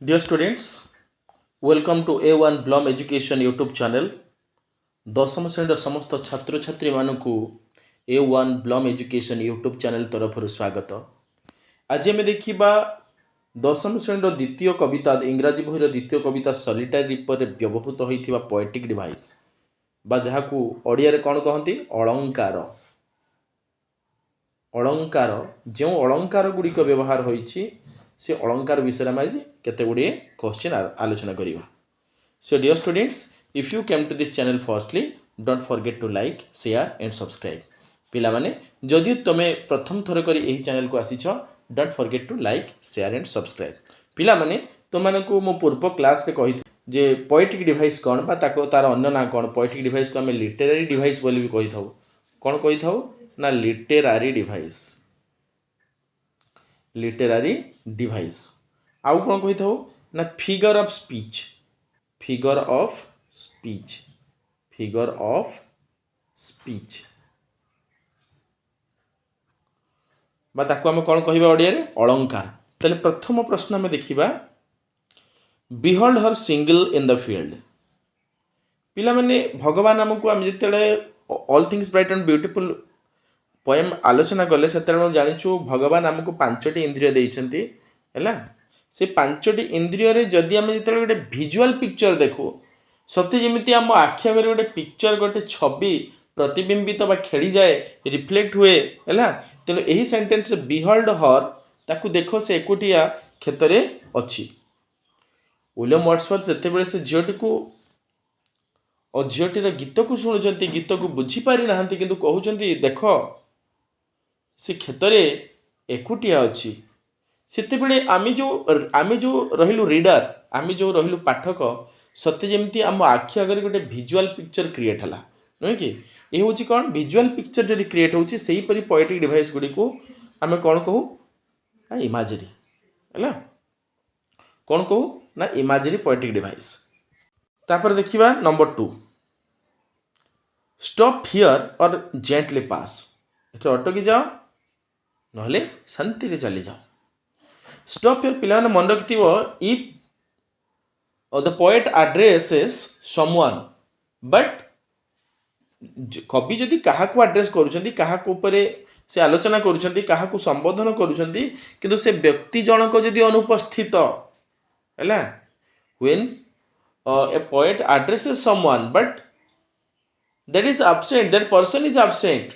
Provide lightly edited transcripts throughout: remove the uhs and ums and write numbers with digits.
Dear students, welcome to A1 Blom Education YouTube channel. ଦଶମ ଶ୍ରେଣୀର ସମସ୍ତ ଛାତ୍ରଛାତ୍ରୀମାନଙ୍କୁ A1 Blom Education YouTube channel ତରଫରୁ ସ୍ୱାଗତ। ଆଜି ଆମେ ଦେଖିବା ଦଶମ ଶ୍ରେଣୀର ଦ୍ୱିତୀୟ କବିତା ଇଂରାଜୀ ବହିର ଦ୍ୱିତୀୟ କବିତା ସଲିଟାରୀ ରିପରେ ବ୍ୟବହୃତ ହୋଇଥିବା ପୋଏଟିକ୍ ଡିଭାଇସ୍ ବା ଯାହାକୁ ଓଡ଼ିଆରେ କ'ଣ କହନ୍ତି ଅଳଙ୍କାର। ଅଳଙ୍କାର ଯେଉଁ ଅଳଙ୍କାର ଗୁଡ଼ିକ ବ୍ୟବହାର ହୋଇଛି ସେ ଅଳଙ୍କାର ବିଷୟରେ ଆମେ ଆଜି କେତେ ଗୁଡ଼ିଏ କ୍ୱେଶ୍ଚିନ୍ ଆଲୋଚନା କରିବା। So dear students, if you came to this channel firstly, don't forget to like, share and subscribe. ପିଲାମାନେ ଯଦି ତୁମେ ପ୍ରଥମ ଥର କରି ଏହି ଚ୍ୟାନେଲକୁ ଆସିଛ, don't forget to like, share and subscribe. ପିଲାମାନେ ତୁମମାନଙ୍କୁ ମୁଁ ପୂର୍ବ କ୍ଲାସରେ କହିଥିଲି ଯେ ପୋଏଟିକ୍ ଡିଭାଇସ୍ କ'ଣ ବା ତାର ଅନ୍ୟ ନାଁ କ'ଣ। ପୋଏଟିକ୍ ଡିଭାଇସ୍କୁ ଆମେ ଲିଟେରାରୀ ଡିଭାଇସ୍ ବୋଲି ବି କହିଥାଉ। କ'ଣ କହିଥାଉ ନା ଲିଟେରାରୀ ଡିଭାଇସ୍। ଲିଟେରାରୀ ଡିଭାଇସ୍ ଆଉ କ'ଣ କହିଥାଉ ନା figure of speech. Figure of speech. Figure of speech ବା ତାକୁ ଆମେ କ'ଣ କହିବା ଓଡ଼ିଆରେ ଅଳଙ୍କାର। ତାହେଲେ ପ୍ରଥମ ପ୍ରଶ୍ନ ଆମେ ଦେଖିବା behold her single in the field. ପିଲାମାନେ ଭଗବାନ ଆମକୁ ଆମେ ଯେତେବେଳେ all things bright and beautiful poem ଆଲୋଚନା କଲେ ସେତେବେଳେ ଆମେ ଜାଣିଛୁ ଭଗବାନ ଆମକୁ 5ଟି ଇନ୍ଦ୍ରିୟ ଦେଇଛନ୍ତି ହେଲା। ସେ 5ଟି ଇନ୍ଦ୍ରିୟରେ ଯଦି ଆମେ ଯେତେବେଳେ ଗୋଟେ ଭିଜୁଆଲ୍ ପିକ୍ଚର ଦେଖୁ ସତେ ଯେମିତି ଆମ ଆଖି ଆଗରେ ଗୋଟେ ପିକ୍ଚର ଗୋଟେ ଛବି ପ୍ରତିବିମ୍ବିତ ବା ଖେଳିଯାଏ ରିଫ୍ଲେକ୍ଟ ହୁଏ ହେଲା। ତେଣୁ ଏହି ସେଣ୍ଟେନ୍ସ ବିହଲ୍ଡ ହର୍ ତାକୁ ଦେଖ ସେ ଏକୁଟିଆ କ୍ଷେତରେ ଅଛି। ୱିଲିୟମ୍ ୱାର୍ଡସୱର୍ଥ ଯେତେବେଳେ ସେ ଝିଅଟିର ଗୀତକୁ ଶୁଣୁଛନ୍ତି ଗୀତକୁ ବୁଝିପାରି ନାହାନ୍ତି କିନ୍ତୁ କହୁଛନ୍ତି ଦେଖ ସେ କ୍ଷେତରେ ଏକୁଟିଆ ଅଛି। ସେତେବେଳେ ଆମେ ଯେଉଁ ରହିଲୁ ରିଡର, ଆମେ ଯେଉଁ ରହିଲୁ ପାଠକ ସତେ ଯେମିତି ଆମ ଆଖି ଆଗରେ ଗୋଟେ ଭିଜୁଆଲ୍ ପିକ୍ଚର କ୍ରିଏଟ୍ ହେଲା ନୁହେଁ କି। ଏ ହେଉଛି କ'ଣ ଭିଜୁଆଲ୍ ପିକ୍ଚର ଯଦି କ୍ରିଏଟ୍ ହେଉଛି ସେହିପରି ପୋଏଟିକ୍ ଡିଭାଇସ୍ ଗୁଡ଼ିକୁ ଆମେ କ'ଣ କହୁ ନା ଇମାଜେରୀ ହେଲା। କ'ଣ କହୁ ନା ଇମାଜେରୀ ପୋଏଟିକ୍ ଡିଭାଇସ୍। ତାପରେ ଦେଖିବା number 2 stop here or gently pass. ଏଠି ଅଟକି ଯାଅ ନହେଲେ ଶାନ୍ତିରେ ଚାଲିଯାଅ। ଷ୍ଟପ୍ ହିୟର ପିଲାମାନେ ମନେ ରଖିଥିବ ଇଫ୍ ଦ ପୋଏଟ୍ ଆଡ୍ରେସେସ୍ ସମୱାନ୍ ବଟ୍ କବି ଯଦି କାହାକୁ ଆଡ୍ରେସ୍ କରୁଛନ୍ତି କାହାକୁ ଉପରେ ସେ ଆଲୋଚନା କରୁଛନ୍ତି କାହାକୁ ସମ୍ବୋଧନ କରୁଛନ୍ତି କିନ୍ତୁ ସେ ବ୍ୟକ୍ତି ଜଣକ ଯଦି ଅନୁପସ୍ଥିତ ହେଲା when a poet addresses someone but that is absent, that person is absent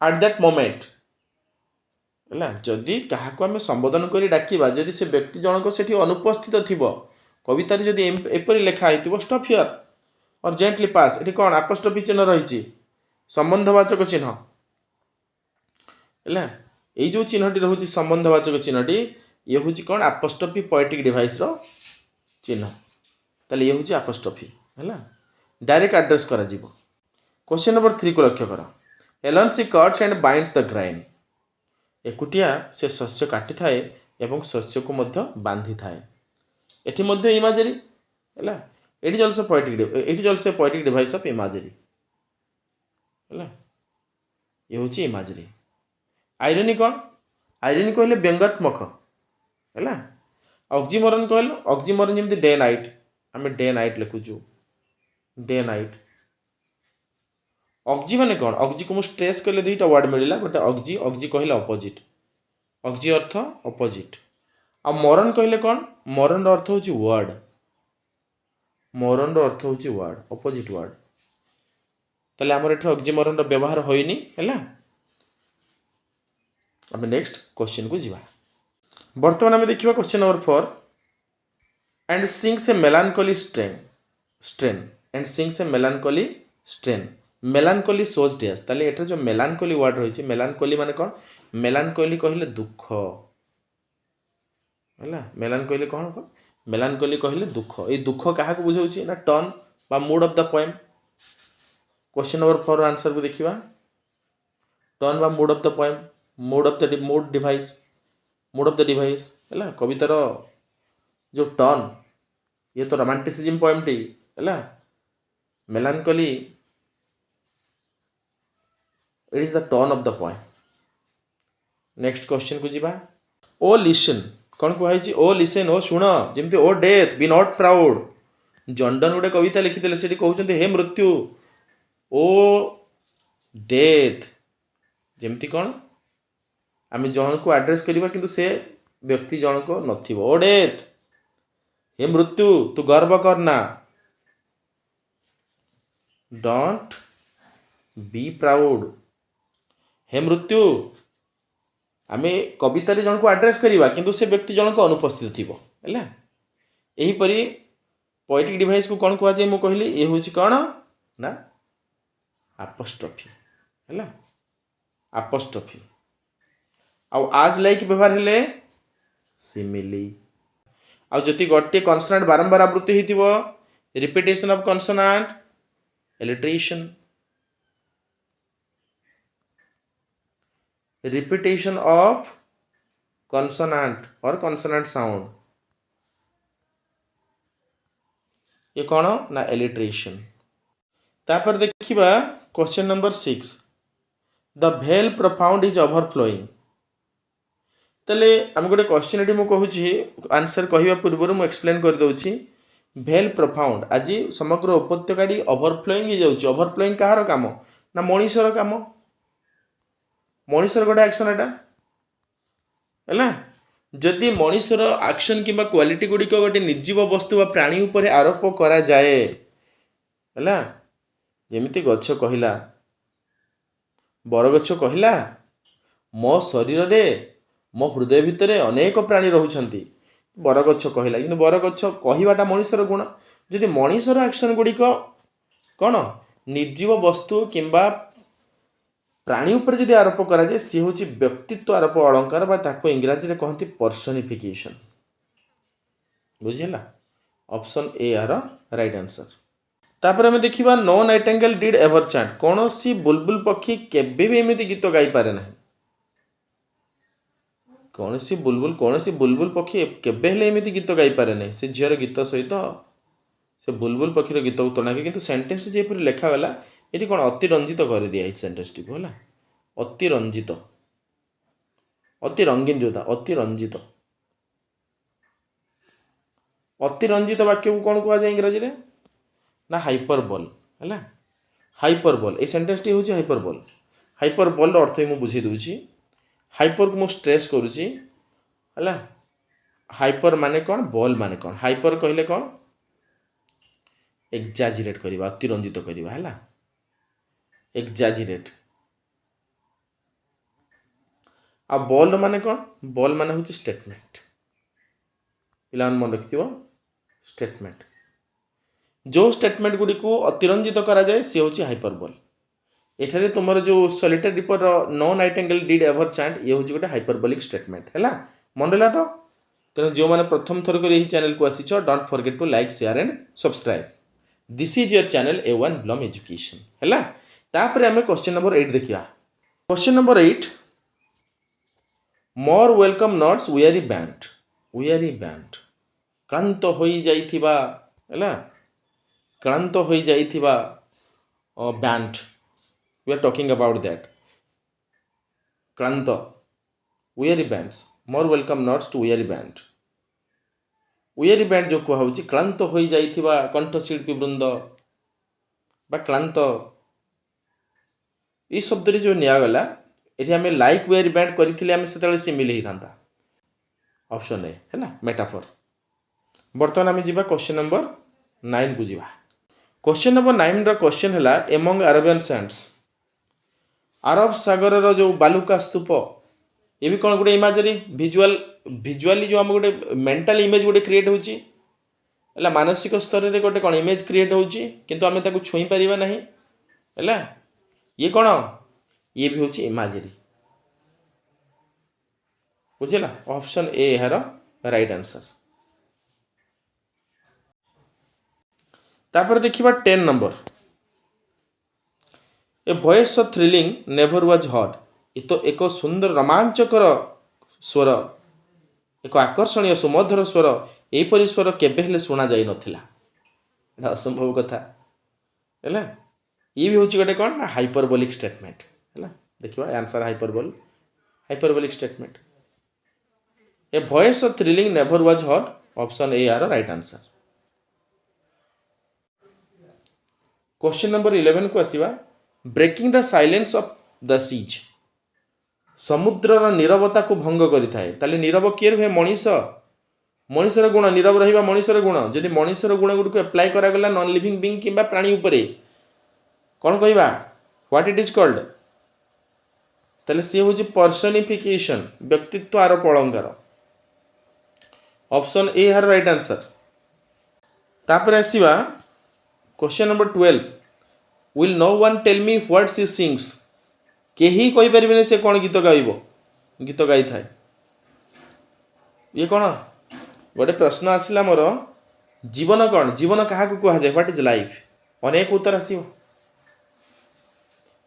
at that moment ହେଲା। ଯଦି କାହାକୁ ଆମେ ସମ୍ବୋଧନ କରି ଡାକିବା ଯଦି ସେ ବ୍ୟକ୍ତି ଜଣକ ସେଠି ଅନୁପସ୍ଥିତ ଥିବ କବିତାରେ ଯଦି ଏପରି ଲେଖା ହେଇଥିବ stop here or gently pass ଏଠି କ'ଣ ଆପୋଷ୍ଟ୍ରୋଫି ଚିହ୍ନ ରହିଛି ସମ୍ବନ୍ଧବାଚକ ଚିହ୍ନ ହେଲା। ଏଇ ଯେଉଁ ଚିହ୍ନଟି ରହୁଛି ସମ୍ବନ୍ଧବାଚକ ଚିହ୍ନଟି ଇଏ ହେଉଛି କ'ଣ ଆପୋଷ୍ଟ୍ରୋଫି ପୋଏଟିକ୍ ଡିଭାଇସ୍ର ଚିହ୍ନ। ତାହେଲେ ଇଏ ହେଉଛି ଆପୋଷ୍ଟ୍ରୋଫି ହେଲା। ଡାଇରେକ୍ଟ ଆଡ୍ରେସ୍ କରାଯିବ। କ୍ୱେଶ୍ଚନ୍ ନମ୍ବର 3କୁ ଲକ୍ଷ୍ୟ କର। ଏଲନ୍ ସି କଟ୍ସ ଆଣ୍ଡ ବାଇଣ୍ଡସ୍ ଦ ଗ୍ରାଇନ୍। ଏକୁଟିଆ ସେ ଶସ୍ୟ କାଟିଥାଏ ଏବଂ ଶସ୍ୟକୁ ମଧ୍ୟ ବାନ୍ଧିଥାଏ। ଏଠି ମଧ୍ୟ ଇମାଜେରୀ ହେଲା। ଏଠି ଅଲସୋ ପୋଏଟିକ୍ ଡିଭାଇସ୍ ଅଫ୍ ଇମାଜେରୀ ହେଲା। ଇଏ ହେଉଛି ଇମାଜେରୀ। ଆଇରନି କ'ଣ ଆଇରନି କହିଲେ ବ୍ୟଙ୍ଗାତ୍ମକ ହେଲା। ଅକ୍ଜିମୋରନ୍ କହିଲେ ଅକ୍ଜିମୋରନ୍ ଯେମିତି ଡେ ନାଇଟ୍ ଆମେ ଡେ ନାଇଟ୍ ଲେଖୁଛୁ ଡେ ନାଇଟ୍। ଅକ୍ଜି ମାନେ କ'ଣ ଅକ୍ଜିକୁ ମୁଁ ଷ୍ଟ୍ରେସ୍ କଲେ ଦୁଇଟା ୱାର୍ଡ଼ ମିଳିଲା ଗୋଟେ ଅକ୍ଜି କହିଲେ ଅପୋଜିଟ୍ ଅକ୍ଜି ଅର୍ଥ ଅପୋଜିଟ୍। ଆଉ ମରନ୍ କହିଲେ କ'ଣ ମରନ୍ର ଅର୍ଥ ହେଉଛି ୱାର୍ଡ଼ ମରନ୍ର ଅର୍ଥ ହେଉଛି ୱାର୍ଡ଼ ଅପୋଜିଟ୍ ୱାର୍ଡ଼। ତାହେଲେ ଆମର ଏଠି ଅକ୍ଜିମୋରନ୍ର ବ୍ୟବହାର ହୋଇନି ହେଲା। ଆମେ ନେକ୍ସଟ କ୍ୱେଶ୍ଚିନ୍କୁ ଯିବା। ବର୍ତ୍ତମାନ ଆମେ ଦେଖିବା question number 4 and sings a melancholy strain and sings a melancholy strain. melancholy shows dash। ତାହେଲେ ଏଠାରେ ଯେଉଁ melancholy ୱାର୍ଡ଼ ରହିଛି melancholy ମାନେ କ'ଣ melancholy କହିଲେ ଦୁଃଖ ହେଲା। melancholy କ'ଣ melancholy କହିଲେ ଦୁଃଖ। ଏଇ ଦୁଃଖ କାହାକୁ ବୁଝାଉଛି ନା ଟନ୍ ବା mood of the poem. Question number 4ର ଆନ୍ସରକୁ ଦେଖିବା। ଟନ୍ ବା mood of the poem mood of the device ହେଲା। କବିତାର ଯେଉଁ ଟନ୍ ଇଏ ତ ରୋମାଣ୍ଟିସିଜମ୍ ପୋଏମ୍ଟି ହେଲା। melancholy it is the tone of the poem. Next କ୍ୱେଶ୍ଚିନ୍କୁ ଯିବା। ଓ ଲିସନ୍ कौन कहुई ओ लिसेन ओ शुण जमी O death be not proud जंडन गोटे कविता लिखिते से कहते हे मृत्यु ओ डेथ जमती कौन आम जन को आड्रेस करवा कि से व्यक्ति जनक नथिबो ओ डेथ हे मृत्यु तू गर्व करना डोंट बी प्राउड हे मृत्यु आम कवितार जन को आड्रेस करवा कि से व्यक्ति जनक अनुपस्थित थी यहीपरि पोएटिक डिवाइस को कौन कहुए मुझे कहली ये हूँ कौन ना आपोस्ट्रोफी है आपोस्ट्रोफी आउ आज लाइक व्यवहार हेले सिमिली आउ जति गोटे कन्सोनाट बारंबार आवृत्ति होइतिबो repetition of consonant alliteration repetition of consonant और कन्सोनाट साउंड ये कौन ना एलिट्रेशन तापर देखिबा question number 6 the vale profound is overflowing तले आम गोटे क्वेश्चन ये मुझे आंसर कहवा पूर्व मुझे एक्सप्लेन कर दूची भेल प्रोफाउंड आज समग्र उपत्यकाटी ओवरफ्लोइंग हो जाऊँगी ओवरफ्लोइंग कहार काम ना मनीषर काम मनीषर गोटे एक्शन एटा है जदि मनीषर एक्शन कि क्वालिटी गुड़िक गोटे निर्जीव वस्तु व प्राणी उपर आरोप करा जाए है जमिति गछ कहला बरगछ कहला मो शरीर रे मो हृदय भितर अनेक प्राणी रोचंती बरगछ कहला कि बरगछ कहवाटा मनीषर गुण जदि मनीषर एक्शन गुड़िक कौन निर्जीव वस्तु किंबा प्राणी उपर जदि आरोप करा जाए सी हूँ व्यक्तित्व आरोप अलंकार ताको इंग्राजी में कहती पर्सनिफिकेशन बुझीला ऑप्शन ए यार राइट आंसर तापर आम देखा no nightingale did ever chant कौन सी बुलबुल पक्षी केबे भी एमती गीत गाई पारे ना कौन सी बुलबुल पक्षी केबे हेले एमती गीत गाई पारे ना से झीर गीत सहित से बुलबुल पक्षीर गीत को तुलना कि सेन्टेन्स जेपरी लिखागला ये कौन अतिरंजित कर दिया सेन्टेन्स टी है अतिरंजित अति रंगीन जोता अतिरंजित अतिरंजित वाक्य को कौन कहुए इंग्राजी रे ना हाइपरबोल है हाइपरबोल ये सेन्टेन्स टी हूँ हाइपरबोल हाइपरबोल अर्थ ही मुझे बुझे दूची हाइपर को मुझे स्ट्रेस करुच्ची है हाइपर माने कौन बॉल माने कौन हाइपर कहले कौन एक्जाजिरेट करवा अतिरंजित करवा है एक्जाजिरेट आ बॉल माने कौन बॉल माने हूँ स्टेटमेंट पिला मन रखि स्टेटमेंट जो स्टेटमेंट गुड़ी को अतिरंजित करा जाए सी हूँ हाइपरबोल एठारे तुम जो solitary reaper no nightingale did ever chant ये हूँ गोटे हाइपरबोलिक स्टेटमेंट है मन रहा तो तेणु जो मैंने प्रथम थर कर चैनल को आसीच don't forget to like share and subscribe this is your channel A1 bloom education है तापर आम क्वेश्चन नंबर 8 देखिया क्वेश्चन नंबर 8 मोर वेलकम नट्स वीआरी बैंड क्लांत हो जाइथिबा है क्लांत हो जाइथिबा band we are talking about that क्लांत वीआरी बैंड्स मोर welcome notes to weary band जो कहुँ क्लांत हो जाइथिबा कंठशिल्पी वृंद बा क्लांत ये शब्द जो निगला ये आम लाइक वीआरी बैंड करते सिमिल होता ऑप्शन ए है मेटाफर बर्तमान आम जा क्वेश्चन नंबर 9 को जीवा क्वेश्चन नंबर 9 रो क्वेश्चन है एमंग अरेबियन सैंड्स अरब सागर रो जो बालुका स्तूप ये भी कौन गोटे इमेजरी विजुअली जो आम गोटे मेंटल इमेज गोटे क्रिएट होची मानसिक स्तर में गोटे कौन इमेज क्रिएट होची किंतु आम ताको छुई पारिबा नहीं है ये कौन ये भी होची इमेजरी बुझेला ऑप्शन ए यार राइट आंसर तापर देखिबा 10 number A voice of thrilling never was heard ये तो एक सुंदर रोमांचकर स्वर एक आकर्षणीय सुमधुर स्वर यहीपरि स्वर केबे हेले शुणा जाई नथिला एटा असंभव कथा है ये भी हूँ गोटे कौन ना हाइपरबोलिक स्टेटमेंट है देखिए answer hyperbolic statement A voice of thrilling never was heard option A are right answer. Question number 11 को आसीबा breaking the silence of the seas समुद्रर नीरवता को भंग करिथाए ताले नीरव किए हुए मनीष मनीषर गुण नीरव रहिबा मनीषर गुण जदि मनीषर गुण गुडी को अप्लाई करा गला नॉन लिविंग बीइंग किबा प्राणी उपरे कोन कहबा व्हाट इट इज कॉल्ड ताले से होची पर्सनिफिकेशन व्यक्तित्व आरोप अलंकार ऑप्शन ए हर राइट आंसर। तापर आसीबा question number 12 will no one tell me what she sings केही कहि परिबेने से कोन गीत गाइबो गीत गाई थाए ये कोन गोटे प्रश्न आसला मोर जीवन कौन जीवन क्या कह जाए व्हाट इज लाइफ अनेक उत्तर आसो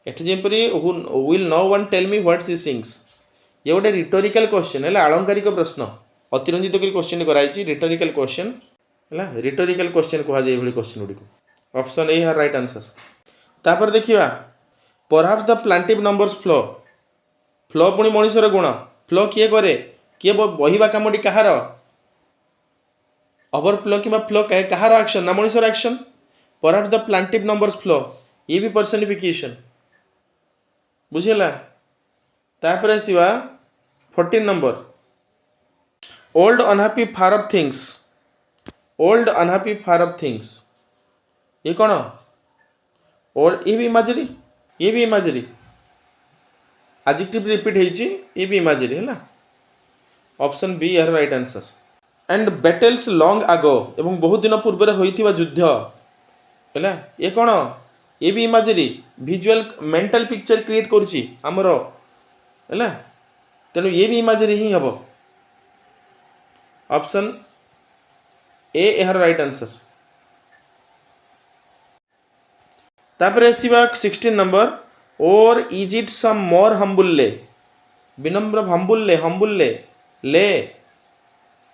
एट जपरी will no one tell me what she sings ये गोटे रिटोरिकल क्वेश्चन है आलंकारिक प्रश्न अतिरंजित कर क्वेश्चन कराई रिटोरिकल क्वेश्चन है रिटोरिकल क्वेश्चन कह जाए क्वेश्चन गुड़ी ऑप्शन ए राइट आंसर। तापर देखिए perhaps the plaintive numbers flow flow पुणी मनीषर गुण फ्लो किए करे किए बहिबा कामटी कहार ओवरफ्लो कि फ्लो कहार एक्शन ना मनीषर action perhaps the plaintive numbers flow ये भी पर्सनिफिकेशन बुझेला। तापर आसीबा 14 नंबर old unhappy far off things old unhappy far off things ये कौन ओल्ड ये भी इमेजरी एडजेक्टिव रिपीट होइची ये भी इमेजरी है ऑप्शन बी यार right answer. And battles long आगो एवं बहुत दिन पूर्व होइथिबा युद्ध है ये कौन ये भी imagery visual mental picture create करुची आमर है तेणु ये भी इमेजरी ही हम ऑप्शन ए यार राइट आंसर। तापर आसीबा 16 नंबर और इज इट सम मोर हम्बुल्ले विनम्र हम्बुल्ले ले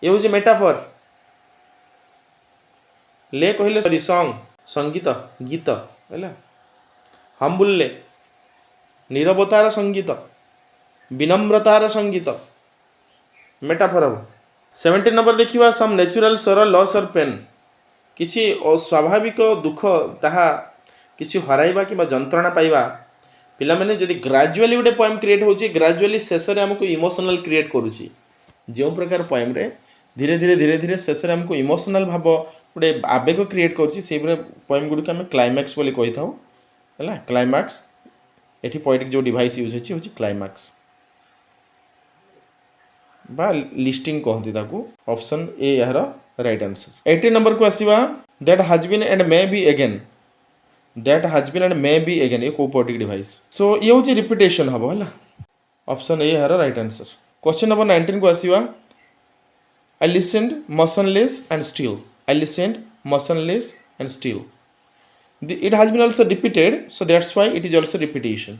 ये हूँ मेटाफर ले कहले सॉरी सॉन्ग संगीत गीत है हम्बुल्ले नीरवतार संगीत विनम्रतार संगीत मेटाफर हम। 17 नंबर देखिए सम नेचुरल सर लॉस और पेन किछि स्वाभाविक दुख ताहा किछि हराइबा कि जंत्रणा पाइबा पिला माने जदि ग्रेजुअली गोटे पोएम क्रिएट होची ग्रेजुअली शेष में आमको इमोशनल क्रिएट करुची जो प्रकार पोएम रे धीरे धीरे शेष में आमको इमोशनल भाव गोटे आवेग क्रिएट करुची से पोएम गुड़ी आम क्लाइमैक्स बोली कही था है क्लाइमैक्स एठी पोएटिक जो डिवाइस यूज होची क्लाइमैक्स बा लिस्टिंग कहती ताकू ऑप्शन ए यार राइट आंसर। 18 नंबर को आसीबा that has been and may be again that has been and may be again ये को पोएटिक डिवाइस सो ये होची रिपीटेशन हबो हला ऑप्शन ए यार राइट आंसर। क्वेश्चन नंबर 19 को आसीबा I listened motionless and still I listened motionless and still it has been also repeated so that's why it is also repetition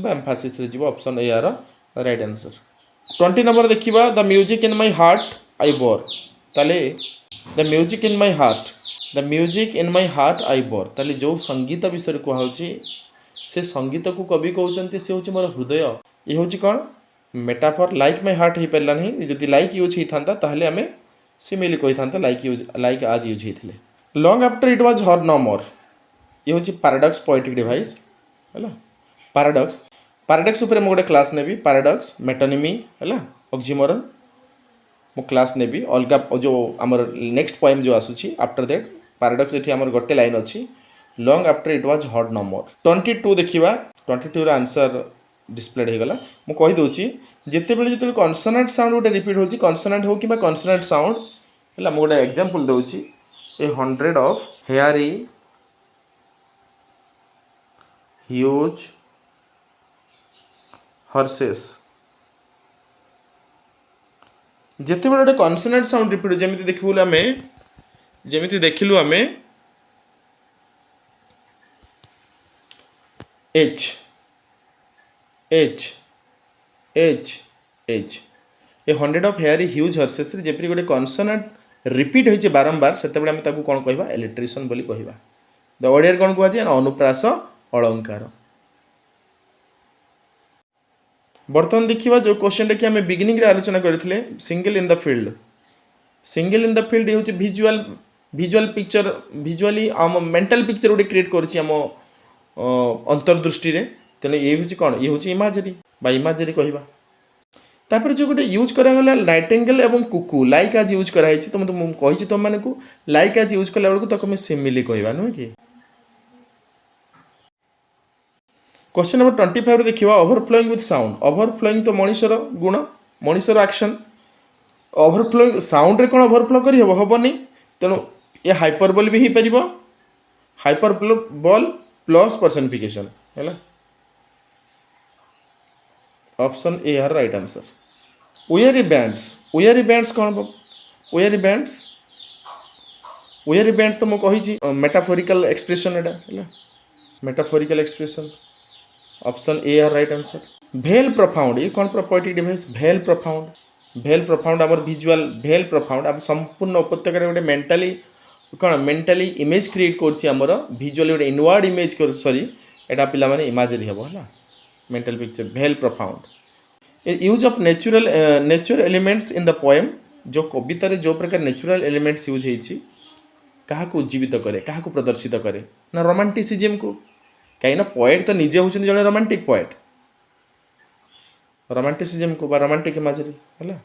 by emphasis रे जीवो option A यार right answer. 20 नंबर देखिबा the music in my heart I bore ताले the music in my heart I bore ताले जो संगीत विषय कह होची से संगीत को कवि कहउचंती से होची मोर हृदय ये होची कोन मेटाफर लाइक माय हार्ट ही पल्ला नहीं जदि लाइक यूज ही थांता ताहले हमें सिमिली कहि थांता लाइक आज यूज हिथिले। Long after it was heard no more ये होची पैराडॉक्स पोएटिक डिवाइस है पैराडॉक्स ऊपर मो गोटे क्लास नेबी पैराडॉक्स मेटोनिमी है ऑक्सीमोरन मो क्लास नेबी अलग जो आमर नेक्स्ट पोएम जो आसुची आफ्टर दैट पैराडॉक्स एठी आमर गोटे लाइन अछि long after it was heard no more. 22 देखिबा 22 रा आंसर डिस्प्लेड हो गला मु कहि दोची जेते बेले कॉन्सोनेंट साउंड गोटे रिपीट होची कॉन्सोनेंट हो कि कॉन्सोनेंट साउंड है मु गोटे एग्जांपल दोची A 100 of hairy huge horses जिते बड़े कॉन्सोनेंट साउंड रिपीट जमी देखू आम जमी देखिलु आम H H H H a 100 of hairy huge horses जेपरी गोटे कॉन्सोनेंट रिपीट होइछे बारंबार सेते बडे हम ताकू कोन कहबा इलेक्ट्रिशियन बोली कहबा द ओडियर कोन कहबा जे अनुप्रास अलंकार। बर्तमान देखिए जो क्वेश्चन कि आम बिगिनिंग रे आलोचना करते single in the field. Single in the field ये विजुअल विजुअल पिक्चर विजुअली आम मेंटल पिक्चर गोटे क्रिएट करम अंतर्दृष्टि तेणु ये हूँ कौन ये हूँ इमाजरी बा इमाजरी कहवा। तापर जो गोटे यूज करागला नाइटिंगेल एवं कुकू लाइक आज यूज कराई तो मतलब कही तुम मानक लाइक आज यूज कला बेलू ताको सिमिली कहवा नुहे कि। क्वेश्चन नंबर 25 देखिए ओवरफ्लोइंग विथ साउंड। ओवरफ्लोइंग तो मनीषर गुण मनीषर एक्शन। ओवरफ्लोइंग साउंड रे कौन ओवरफ्लो कर हेबनी तेणु ये हाइपरबोल भी हो पार हाइपरबोल प्लस पर्सनिफिकेशन है। Option A are right answer. Weary bands कौन वेयरी बैंड्स तो मुझे मेटाफोरिकल एक्सप्रेशन एटा है metaphorical expression. Option A are right answer. Vale profound ये कौन पोएटिक डिवाइस भेल प्रोफाउंड आम विजुअल भेल प्रोफाउंड आम संपूर्ण उपत्यका गोटे मेंटाली कौन मेंटाली इमेज क्रिएट करमर विजुअली गोटे इनवर्ड इमेज सॉरी एटा पिला माने इमेजरी हम है mental picture vale profound. Use of nature elements in the poem जो कवितार जो प्रकार नेचुरल एलिमेंट्स यूज होती क्या उज्जीवित करे क्या प्रदर्शित करे ना रोमांटिसिज्म को कहीं पोएट तो निजे होती जड़े रोमांटिक पोएट रोमांटिसिज्म को बा रोमांटिक इमेजरी है।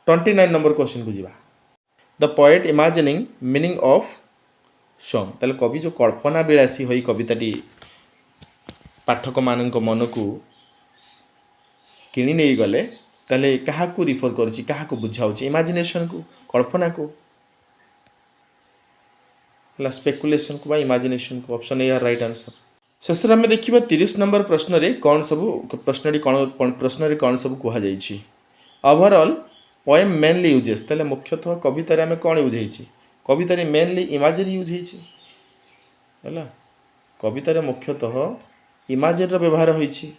29 नंबर क्वेश्चन को जीवा the poet imagining meaning of song ताले कवि जो कल्पना विलासी होई कविताटी पाठक मान मन को किणी नहीं गले ताले क्या रिफर करुच्ची क्या बुझाऊँ इमेजिनेशन को कल्पना को स्पेकुलेशन को इमेजिनेशन को। Option A are right answer. शेष आम देखा 30 नंबर प्रश्न रे कौन सब प्रश्न कौन सब कहुई ओवरऑल पोएम मेनली यूजेस ताले मुख्यतः कवितार आम कौन यूज होती कवितार मेनली इमेजरी यूज है कवितार मुख्यतः इमेजरी व्यवहार होती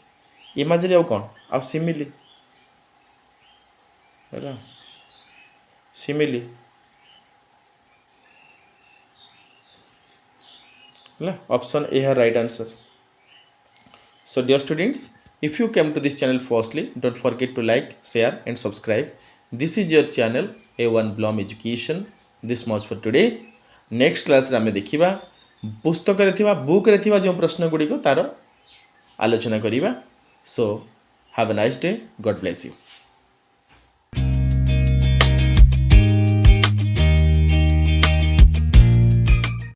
इमेजरी आउ कौन आ सिमिली है सिमिली ऑप्शन ए है right answer. So dear students, if you came to this channel firstly, don't forget to like, share and subscribe. This is your channel A1 Blom Education. This much for today. Next class रे आमे देखिबा पुस्तक रे थिबा book रे थिबा जो प्रश्न गुडी को तार आलोचना करिबा. So have a nice day. God bless you.